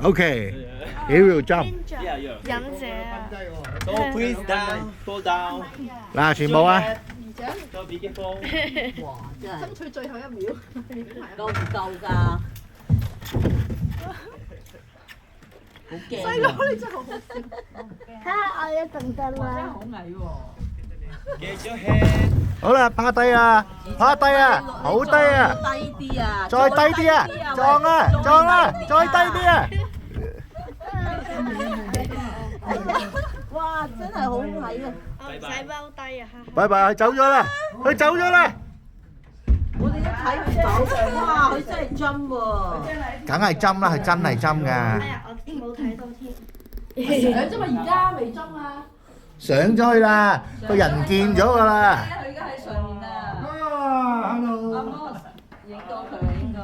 OK，He will jump。忍者。So please down, fall down。嗱，全部啊！ So be careful。哇！真係爭取最後一秒。夠唔夠㗎？好驚！細佬你真係好好笑。睇下我一陣得啦。好矮喎！ Get your head。好啦，趴低啊，趴低啊，好低啊，低啲啊！再低啲啊，撞啊，撞啊，再低啲啊！哇！真係好矮啊！我唔使踎低啊！拜拜，佢走咗啦，佢走咗啦。我哋都睇唔到，哇！佢真係針喎！梗係針啦，係真係針㗎。哎呀，我冇睇到添。上啫嘛，而家未裝啊。上咗去啦，個人唔見咗㗎啦。佢而家喺上面啊！啊阿，hello。 摩影到佢啊，應該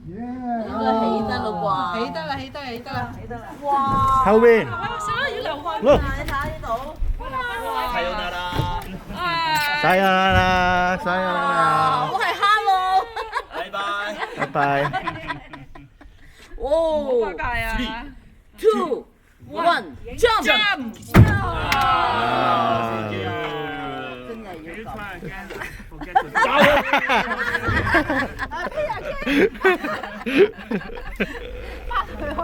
Yeah，應該起得咯啩？起得啦，起得啦，起得啦，起得啦。哇！後邊。要流汗。Look，你睇下呢度，睇到得啦。晒啦，晒啦。我係 Hello，拜拜。拜拜。哦，2 1 jump！ 啊！真係要咁。佢開。